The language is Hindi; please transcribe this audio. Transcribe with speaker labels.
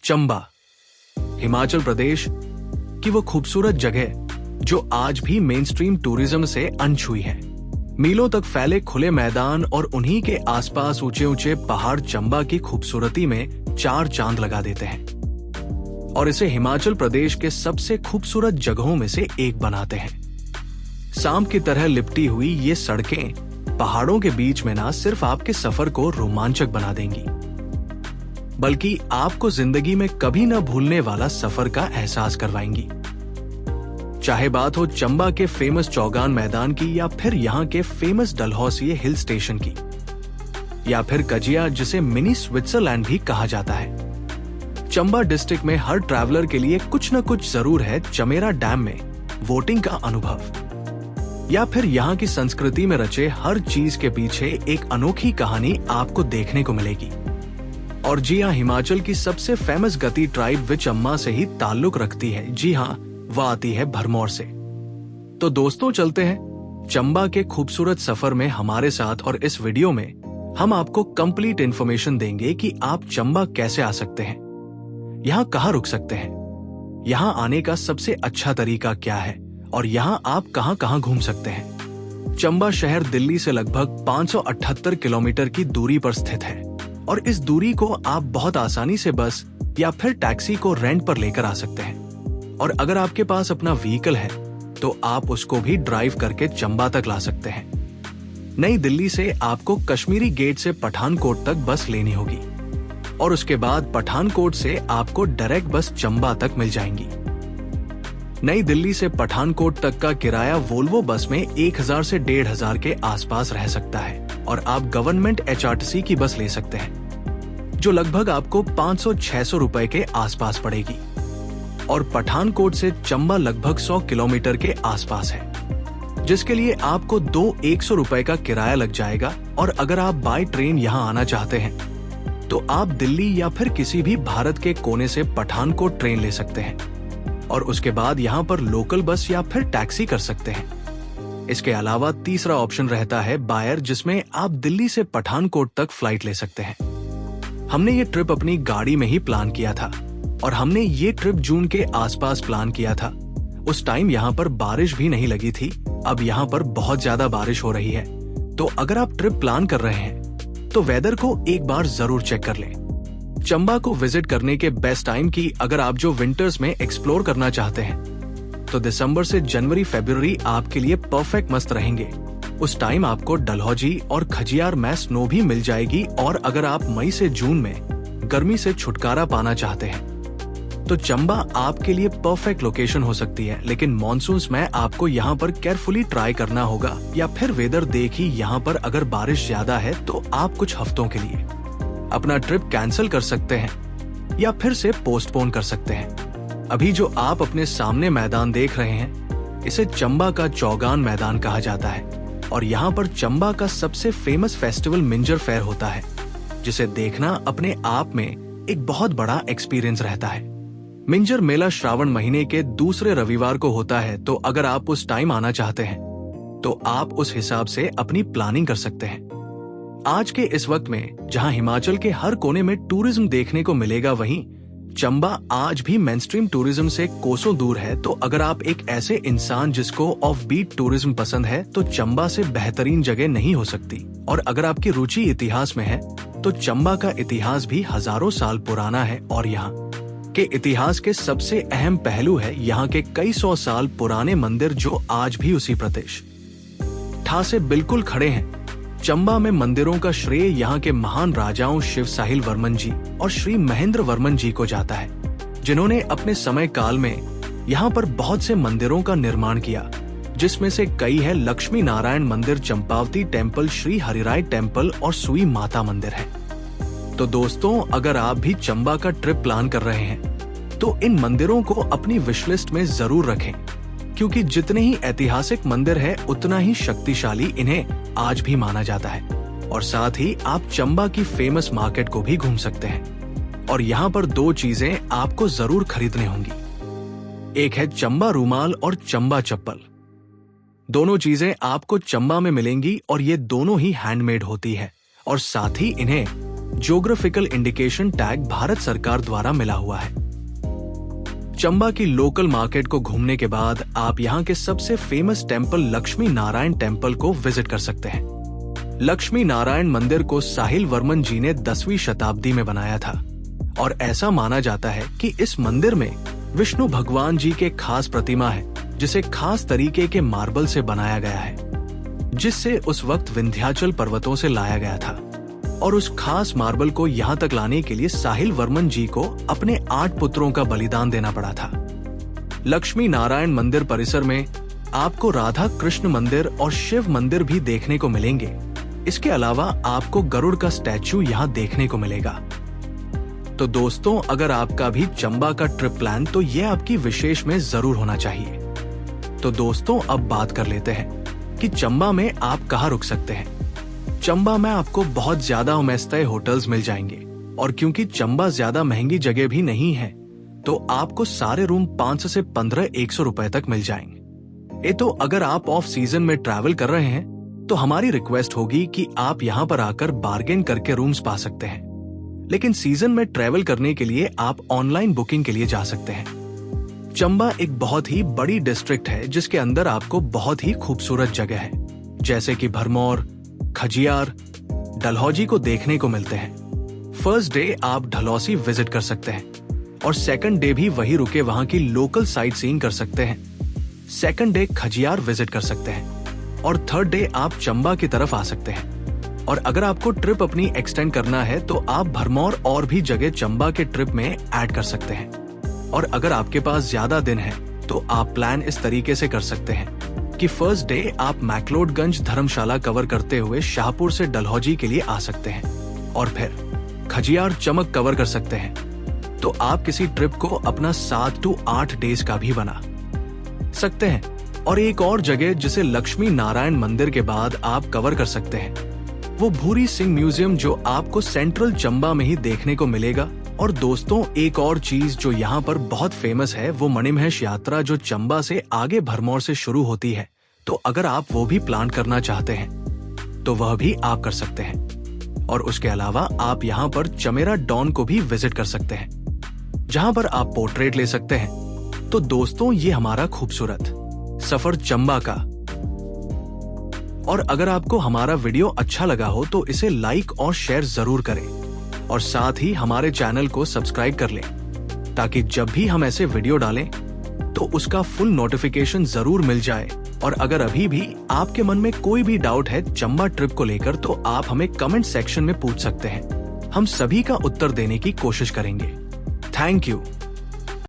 Speaker 1: चंबा, हिमाचल प्रदेश की वो खूबसूरत जगह जो आज भी मेन स्ट्रीम टूरिज्म से अनछुई है। मीलों तक फैले खुले मैदान और उन्हीं के आसपास ऊंचे ऊंचे पहाड़ चंबा की खूबसूरती में चार चांद लगा देते हैं और इसे हिमाचल प्रदेश के सबसे खूबसूरत जगहों में से एक बनाते हैं। सांप की तरह लिपटी हुई ये सड़कें पहाड़ों के बीच में ना सिर्फ आपके सफर को रोमांचक बना देंगी, बल्कि आपको जिंदगी में कभी न भूलने वाला सफर का एहसास करवाएंगी। चाहे बात हो चंबा के फेमस चौगान मैदान की, या फिर यहाँ के फेमस डलहौसिये हिल स्टेशन की, या फिर कजिया जिसे मिनी स्विट्जरलैंड भी कहा जाता है। चंबा डिस्ट्रिक्ट में हर ट्रैवलर के लिए कुछ न कुछ जरूर है। चमेरा डैम में बोटिंग का अनुभव, या फिर यहाँ की संस्कृति में रचे हर चीज के पीछे एक अनोखी कहानी आपको देखने को मिलेगी। और जी हाँ, हिमाचल की सबसे फेमस गति ट्राइब विच अम्मा से ही ताल्लुक रखती है। जी हाँ, वह आती है भरमौर से। तो दोस्तों, चलते हैं चंबा के खूबसूरत सफर में हमारे साथ, और इस वीडियो में हम आपको कंप्लीट इंफॉर्मेशन देंगे कि आप चंबा कैसे आ सकते हैं, यहाँ कहाँ रुक सकते हैं, यहाँ आने का सबसे अच्छा तरीका क्या है, और यहाँ आप कहाँ कहाँ घूम सकते हैं। चंबा शहर दिल्ली से लगभग 578 किलोमीटर की दूरी पर स्थित है और इस दूरी को आप बहुत आसानी से बस या फिर टैक्सी को रेंट पर लेकर आ सकते हैं। और अगर आपके पास अपना व्हीकल है तो आप उसको भी ड्राइव करके चंबा तक ला सकते हैं। नई दिल्ली से आपको कश्मीरी गेट से पठानकोट तक बस लेनी होगी और उसके बाद पठानकोट से आपको डायरेक्ट बस चंबा तक मिल जाएंगी। नई दिल्ली से पठानकोट तक का किराया वोल्वो बस में 1000 से 1500 के आसपास रह सकता है और आप गवर्नमेंट HRTC की बस ले सकते हैं जो लगभग आपको 500-600 रुपए के आसपास पड़ेगी। और पठानकोट से चंबा लगभग 100 किलोमीटर के आसपास है, जिसके लिए आपको 100 रुपए का किराया लग जाएगा। और अगर आप बाय ट्रेन यहाँ आना चाहते हैं तो आप दिल्ली या फिर किसी भी भारत के कोने से पठानकोट ट्रेन ले सकते हैं और उसके बाद यहाँ पर लोकल बस या फिर टैक्सी कर सकते हैं। इसके अलावा तीसरा ऑप्शन रहता है बायर, जिसमें आप दिल्ली से पठानकोट तक फ्लाइट ले सकते हैं। हमने ये ट्रिप अपनी गाड़ी में ही प्लान किया था और हमने ये ट्रिप जून के आसपास प्लान किया था। उस टाइम यहाँ पर बारिश भी नहीं लगी थी। अब यहाँ पर बहुत ज्यादा बारिश हो रही है, तो अगर आप ट्रिप प्लान कर रहे हैं तो वेदर को एक बार जरूर चेक कर लें। चंबा को विजिट करने के बेस्ट टाइम की अगर आप जो विंटर्स में एक्सप्लोर करना चाहते हैं तो दिसंबर से जनवरी-फरवरी आपके लिए परफेक्ट मस्त रहेंगे। उस टाइम आपको डलहौजी और खजियार में स्नो भी मिल जाएगी। और अगर आप मई से जून में गर्मी से छुटकारा पाना चाहते हैं तो चंबा आपके लिए परफेक्ट लोकेशन हो सकती है। लेकिन मॉनसून्स में आपको यहाँ पर केयरफुली ट्राई करना होगा, या फिर वेदर देखी यहाँ पर अगर बारिश ज्यादा है तो आप कुछ हफ्तों के लिए अपना ट्रिप कैंसिल कर सकते हैं या फिर से पोस्टपोन कर सकते हैं। अभी जो आप अपने सामने मैदान देख रहे हैं, इसे चंबा का चौगान मैदान कहा जाता है और यहाँ पर चंबा का सबसे फेमस फेस्टिवल मिंजर फेयर होता है, जिसे देखना अपने आप में एक बहुत बड़ा एक्सपीरियंस रहता है। मिंजर मेला श्रावण महीने के दूसरे रविवार को होता है, तो अगर आप उस टाइम आना चाहते हैं तो आप उस हिसाब से अपनी प्लानिंग कर सकते हैं। आज के इस वक्त में जहां हिमाचल के हर कोने में टूरिज्म देखने को मिलेगा, वहीं चंबा आज भी मेनस्ट्रीम टूरिज्म से कोसों दूर है। तो अगर आप एक ऐसे इंसान जिसको ऑफ बीट टूरिज्म पसंद है तो चंबा से बेहतरीन जगह नहीं हो सकती। और अगर आपकी रुचि इतिहास में है तो चंबा का इतिहास भी हजारों साल पुराना है और यहाँ के इतिहास के सबसे अहम पहलू है यहाँ के कई 100 साल पुराने मंदिर जो आज भी उसी प्रतिष्ठा से बिल्कुल खड़े हैं। चंबा में मंदिरों का श्रेय यहाँ के महान राजाओं शिव साहिल वर्मन जी और श्री महेंद्र वर्मन जी को जाता है, जिन्होंने अपने समय काल में यहाँ पर बहुत से मंदिरों का निर्माण किया, जिसमें से कई है लक्ष्मी नारायण मंदिर, चंपावती टेम्पल, श्री हरिराय टेम्पल और सुई माता मंदिर है। तो दोस्तों, अगर आप भी चंबा का ट्रिप प्लान कर रहे हैं तो इन मंदिरों को अपनी विश लिस्ट में जरूर रखें, क्योंकि जितने ही ऐतिहासिक मंदिर है उतना ही शक्तिशाली इन्हें आज भी माना जाता है। और साथ ही आप चंबा की फेमस मार्केट को भी घूम सकते हैं और यहाँ पर 2 चीजें आपको जरूर खरीदनी होंगी। एक है चंबा रूमाल और चंबा चप्पल। दोनों चीजें आपको चंबा में मिलेंगी और ये दोनों ही हैंडमेड होती है और साथ ही इन्हें ज्योग्राफिकल इंडिकेशन टैग भारत सरकार द्वारा मिला हुआ है। चंबा की लोकल मार्केट को घूमने के बाद आप यहाँ के सबसे famous temple Lakshmi Narayan temple को विजिट कर सकते हैं। लक्ष्मी नारायण मंदिर को साहिल वर्मन जी ने 10वीं शताब्दी में बनाया था और ऐसा माना जाता है कि इस मंदिर में विष्णु भगवान जी के खास प्रतिमा है, जिसे खास तरीके के मार्बल से बनाया गया है, जिससे उस वक्त विंध्याचल पर्वतों से लाया गया था। और उस खास मार्बल को यहाँ तक लाने के लिए साहिल वर्मन जी को अपने 8 पुत्रों का बलिदान देना पड़ा था। लक्ष्मी नारायण मंदिर परिसर में आपको राधा कृष्ण मंदिर और शिव मंदिर भी देखने को मिलेंगे। इसके अलावा आपको गरुड़ का स्टैचू यहाँ देखने को मिलेगा। तो दोस्तों, अगर आपका भी चंबा का ट्रिप प्लान तो ये आपकी विशेष में जरूर होना चाहिए। तो दोस्तों, अब बात कर लेते हैं कि चंबा में आप कहाँ रुक सकते हैं। चंबा में आपको बहुत ज्यादा होमस्टे होटल्स मिल जाएंगे और क्योंकि चंबा ज्यादा महंगी जगह भी नहीं है, तो आपको सारे रूम 500 से 1500 रुपए तक मिल जाएंगे। ये तो अगर आप ऑफ सीजन में ट्रैवल कर रहे हैं तो हमारी रिक्वेस्ट होगी कि आप यहाँ पर आकर बार्गेन करके रूम्स पा सकते हैं, लेकिन सीजन में ट्रैवल करने के लिए आप ऑनलाइन बुकिंग के लिए जा सकते हैं। चंबा एक बहुत ही बड़ी डिस्ट्रिक्ट है जिसके अंदर आपको बहुत ही खूबसूरत जगह है, जैसे कि भरमौर, खजियार, डलहौजी को देखने को मिलते हैं। फर्स्ट डे आप डलहौसी विजिट कर सकते हैं और सेकंड डे भी वही रुके वहां की लोकल साइट सीइंग कर सकते हैं। सेकंड डे खजियार विजिट कर सकते हैं और थर्ड डे आप चंबा की तरफ आ सकते हैं। और अगर आपको ट्रिप अपनी एक्सटेंड करना है तो आप भरमौर और भी जगह चंबा के ट्रिप में ऐड कर सकते हैं। और अगर आपके पास ज्यादा दिन है तो आप प्लान इस तरीके से कर सकते हैं कि फर्स्ट डे आप मैक्लोडगंज धर्मशाला कवर करते हुए शाहपुर से डलहौजी के लिए आ सकते हैं और फिर खजियार चमक कवर कर सकते हैं। तो आप किसी ट्रिप को अपना 7 to 8 डेज का भी बना सकते हैं। और एक और जगह जिसे लक्ष्मी नारायण मंदिर के बाद आप कवर कर सकते हैं, वो भूरी सिंह म्यूजियम, जो आपको सेंट्रल चंबा में ही देखने को मिलेगा। और दोस्तों, एक और चीज जो यहाँ पर बहुत फेमस है वो मणिमहेश यात्रा, जो चंबा से आगे भरमौर से शुरू होती है। तो अगर आप वो भी प्लान करना चाहते हैं तो वह भी आप कर सकते हैं। और उसके अलावा आप यहाँ पर चमेरा डॉन को भी विजिट कर सकते हैं, जहाँ पर आप पोर्ट्रेट ले सकते हैं। तो दोस्तों, ये हमारा खूबसूरत सफर चंबा का। और अगर आपको हमारा वीडियो अच्छा लगा हो तो इसे लाइक और शेयर जरूर करें और साथ ही हमारे चैनल को सब्सक्राइब कर लें, ताकि जब भी हम ऐसे वीडियो डालें तो उसका फुल नोटिफिकेशन जरूर मिल जाए। और अगर अभी भी आपके मन में कोई भी डाउट है चंबा ट्रिप को लेकर तो आप हमें कमेंट सेक्शन में पूछ सकते हैं। हम सभी का उत्तर देने की कोशिश करेंगे। Thank you.